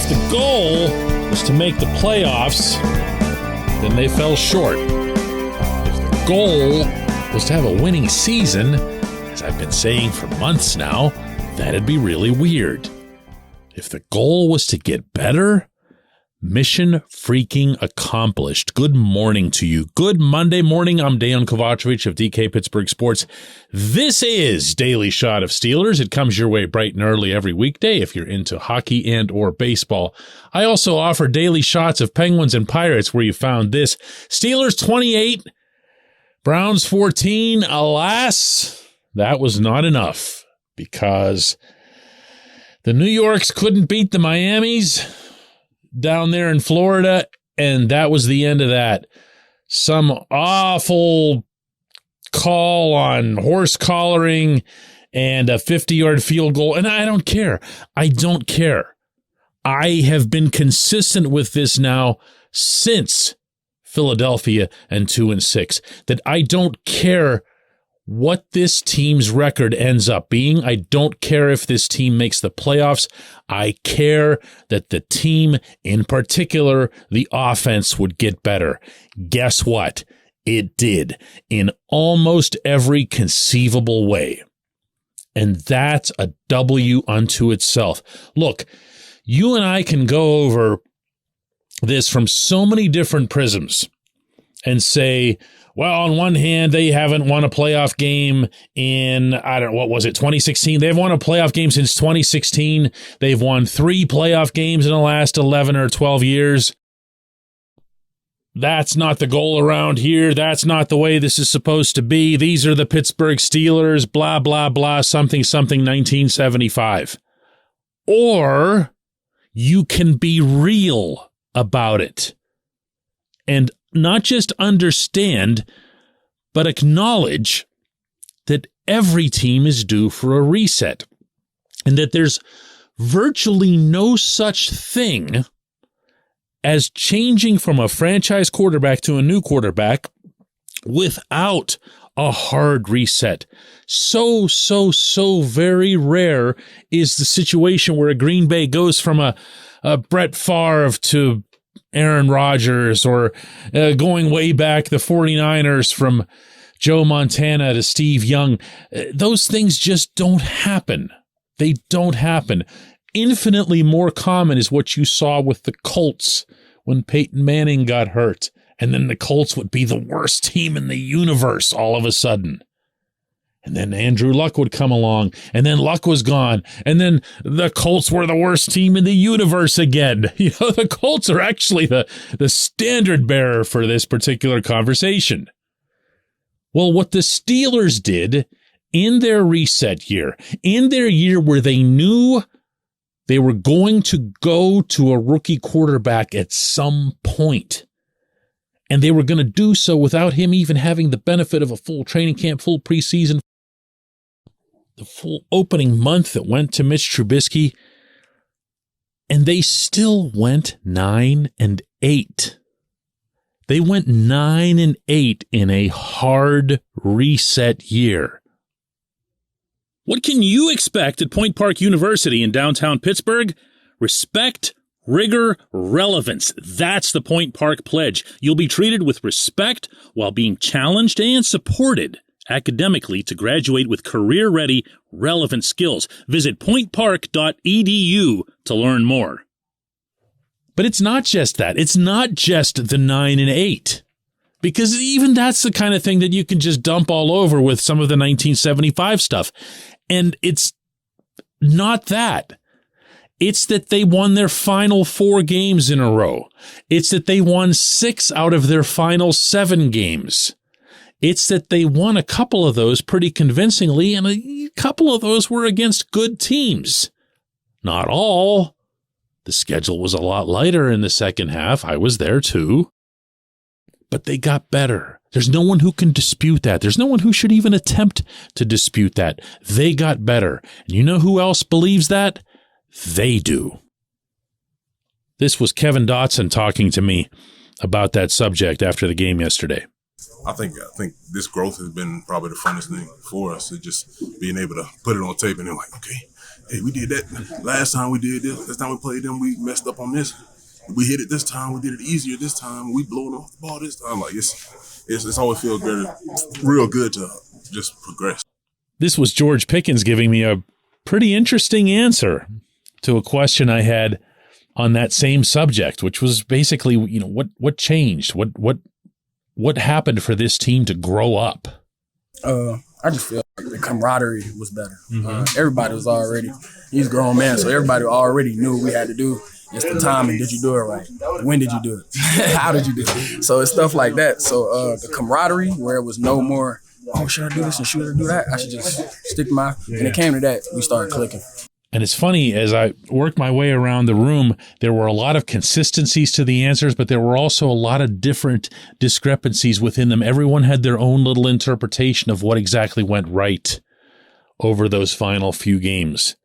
If the goal was to make the playoffs, then they fell short. If the goal was to have a winning season, as I've been saying for months now, that'd be really weird. If the goal was to get better, mission freaking accomplished. Good morning to you. Good Monday morning. I'm Dejan Kovacevic of DK Pittsburgh Sports. This is Daily Shot of Steelers. It comes your way bright and early every weekday if you're into hockey and or baseball. I also offer daily shots of Penguins and Pirates where you found this. Steelers 28, Browns 14. Alas, that was not enough because the New Yorks couldn't beat the Miamis down there in Florida, and that was the end of that. Some awful call on horse collaring and a 50-yard field goal, and I don't care. I don't care. I have been consistent with this now since Philadelphia and 2-6, that I don't care what this team's record ends up being. I don't care if this team makes the playoffs. I care that the team, in particular, the offense, would get better. Guess what? It did in almost every conceivable way. And that's a W unto itself. Look, you and I can go over this from so many different prisms and say, well, on one hand, they haven't won a playoff game in, 2016? They've won a playoff game since 2016. They've won 3 playoff games in the last 11 or 12 years. That's not the goal around here. That's not the way this is supposed to be. These are the Pittsburgh Steelers, blah, blah, blah, something, 1975. Or you can be real about it and not just understand, but acknowledge that every team is due for a reset and that there's virtually no such thing as changing from a franchise quarterback to a new quarterback without a hard reset. So very rare is the situation where a Green Bay goes from a Brett Favre to Aaron Rodgers, or going way back, the 49ers from Joe Montana to Steve Young. Those things just don't happen. They don't happen. Infinitely more common is what you saw with the Colts when Peyton Manning got hurt, and then the Colts would be the worst team in the universe all of a sudden. And then Andrew Luck would come along, and then Luck was gone, and then the Colts were the worst team in the universe again. You know, the Colts are actually the standard bearer for this particular conversation. Well, what the Steelers did in their reset year, in their year where they knew they were going to go to a rookie quarterback at some point, and they were going to do so without him even having the benefit of a full training camp, full preseason, the full opening month that went to Mitch Trubisky, and they still went 9-8. They went 9-8 in a hard reset year. What can you expect at Point Park University in downtown Pittsburgh? Respect, rigor, relevance. That's the Point Park Pledge. You'll be treated with respect while being challenged and supported academically to graduate with career-ready, relevant skills. Visit pointpark.edu to learn more. But it's not just that. It's not just the 9-8. Because even that's the kind of thing that you can just dump all over with some of the 1975 stuff. And it's not that. It's that they won their final 4 games in a row. It's that they won 6 out of their final 7 games. It's that they won a couple of those pretty convincingly, and a couple of those were against good teams. Not all. The schedule was a lot lighter in the second half. I was there too. But they got better. There's no one who can dispute that. There's no one who should even attempt to dispute that. They got better. And you know who else believes that? They do. This was Kevin Dotson talking to me about that subject after the game yesterday. I think this growth has been probably the funnest thing for us. It's just being able to put it on tape and then like, okay, hey, we did that last time. We did this. Last time we played them, we messed up on this. We hit it this time. We did it easier this time. We blowing off the ball this time. Like it's always feel good, real good to just progress. This was George Pickens giving me a pretty interesting answer to a question I had on that same subject, which was basically, what changed? What happened for this team to grow up? I just feel like the camaraderie was better. Everybody was already, he's a grown man, so everybody already knew what we had to do. It's the time, and did you do it right? When did you do it? How did you do it? So it's stuff like that. So the camaraderie, where it was no more, oh, should I do this and should I do that? I should just stick to my, and it came to that, we started clicking. And it's funny, as I worked my way around the room, there were a lot of consistencies to the answers, but there were also a lot of different discrepancies within them. Everyone had their own little interpretation of what exactly went right over those final few games.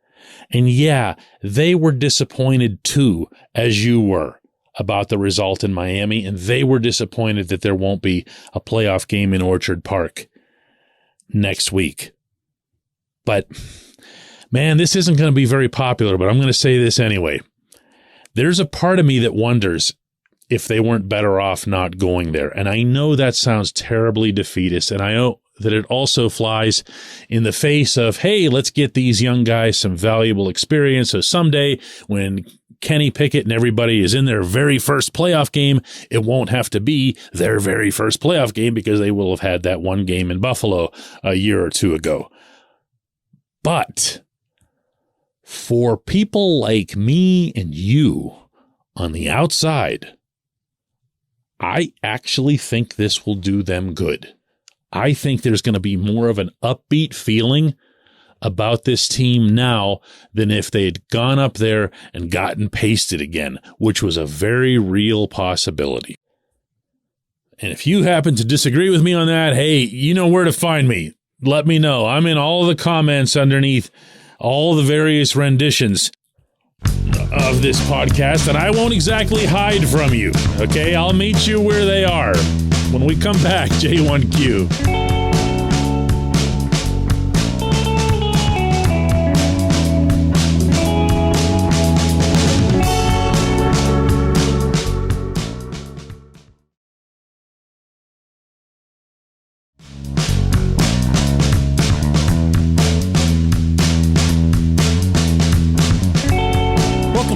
And yeah, they were disappointed too, as you were, about the result in Miami, and they were disappointed that there won't be a playoff game in Orchard Park next week. But man, this isn't going to be very popular, but I'm going to say this anyway. There's a part of me that wonders if they weren't better off not going there. And I know that sounds terribly defeatist, and I know that it also flies in the face of, hey, let's get these young guys some valuable experience. So someday when Kenny Pickett and everybody is in their very first playoff game, it won't have to be their very first playoff game because they will have had that one game in Buffalo a year or two ago. But for people like me and you on the outside, I actually think this will do them good. I think there's going to be more of an upbeat feeling about this team now than if they had gone up there and gotten pasted again, which was a very real possibility. And if you happen to disagree with me on that, hey, you know where to find me. Let me know. I'm in all the comments underneath all the various renditions of this podcast, and I won't exactly hide from you, okay? I'll meet you where they are. When we come back, J1Q.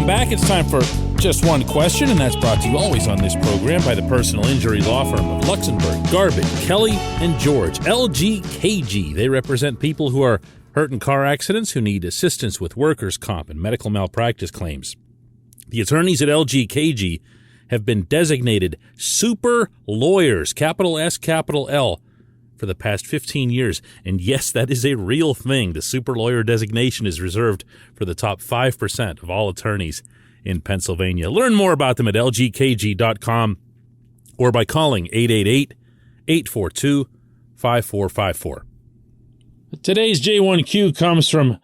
Back. It's time for Just One Question, and that's brought to you always on this program by the personal injury law firm of Luxembourg, Garvin, Kelly, and George, LGKG. They represent people who are hurt in car accidents, who need assistance with workers' comp and medical malpractice claims. The attorneys at LGKG have been designated super lawyers, capital S, capital L, for the past 15 years. And yes, that is a real thing. The super lawyer designation is reserved for the top 5% of all attorneys in Pennsylvania. Learn more about them at lgkg.com or by calling 888-842-5454. Today's J1Q comes from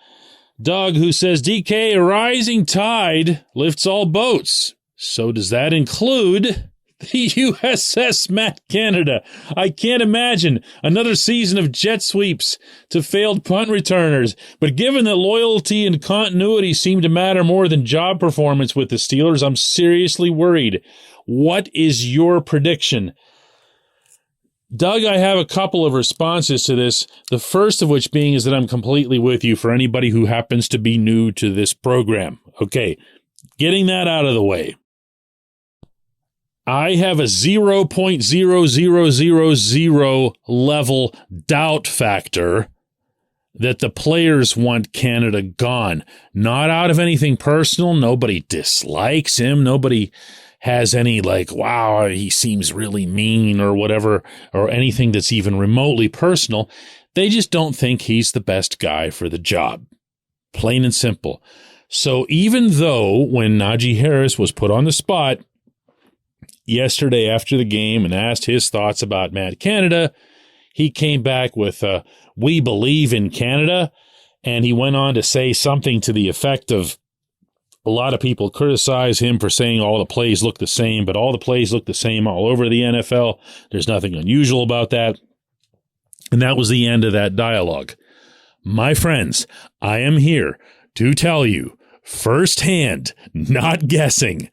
Doug, who says, DK, a rising tide lifts all boats. So does that include the USS Matt Canada? I can't imagine another season of jet sweeps to failed punt returners. But given that loyalty and continuity seem to matter more than job performance with the Steelers, I'm seriously worried. What is your prediction? Doug, I have a couple of responses to this. The first of which being is that I'm completely with you for anybody who happens to be new to this program. Okay, getting that out of the way. I have a 0.0000 level doubt factor that the players want Canada gone. Not out of anything personal. Nobody dislikes him. Nobody has any wow, he seems really mean or whatever, or anything that's even remotely personal. They just don't think he's the best guy for the job. Plain and simple. So even though when Najee Harris was put on the spot yesterday after the game and asked his thoughts about Matt Canada, he came back with, we believe in Canada, and he went on to say something to the effect of, a lot of people criticize him for saying all the plays look the same, but all the plays look the same all over the NFL. There's nothing unusual about that. And that was the end of that dialogue. My friends, I am here to tell you firsthand, not guessing,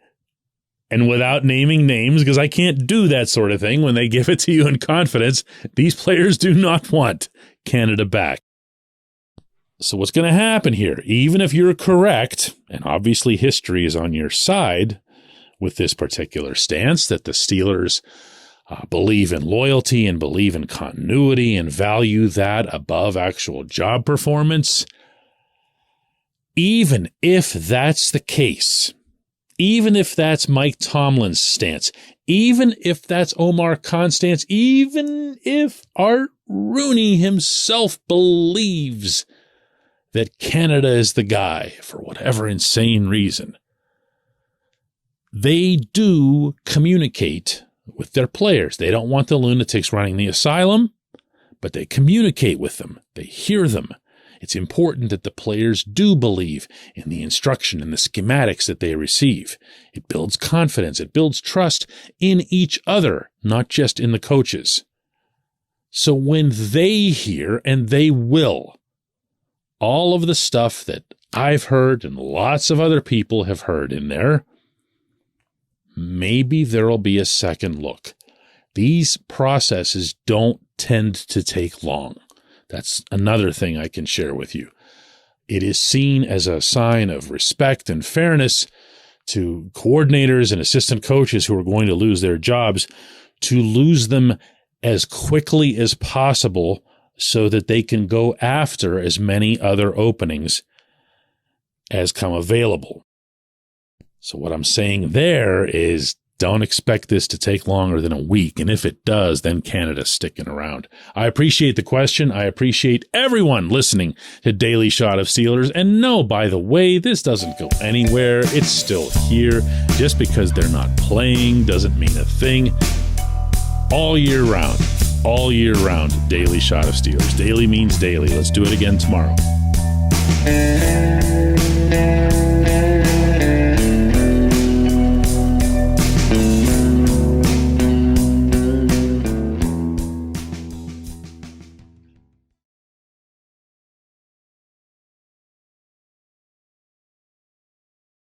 and without naming names, because I can't do that sort of thing when they give it to you in confidence, these players do not want Canada back. So what's going to happen here? Even if you're correct, and obviously history is on your side with this particular stance, that the Steelers believe in loyalty and believe in continuity and value that above actual job performance, even if that's the case, even if that's Mike Tomlin's stance, even if that's Omar Khan's stance, even if Art Rooney himself believes that Canada is the guy for whatever insane reason, they do communicate with their players. They don't want the lunatics running the asylum, but they communicate with them. They hear them. It's important that the players do believe in the instruction and the schematics that they receive. It builds confidence. It builds trust in each other, not just in the coaches. So when they hear, and they will, all of the stuff that I've heard and lots of other people have heard in there, maybe there'll be a second look. These processes don't tend to take long. That's another thing I can share with you. It is seen as a sign of respect and fairness to coordinators and assistant coaches who are going to lose their jobs to lose them as quickly as possible so that they can go after as many other openings as come available. So what I'm saying there is don't expect this to take longer than a week. And if it does, then Canada's sticking around. I appreciate the question. I appreciate everyone listening to Daily Shot of Steelers. And no, by the way, this doesn't go anywhere. It's still here. Just because they're not playing doesn't mean a thing. All year round, Daily Shot of Steelers. Daily means daily. Let's do it again tomorrow.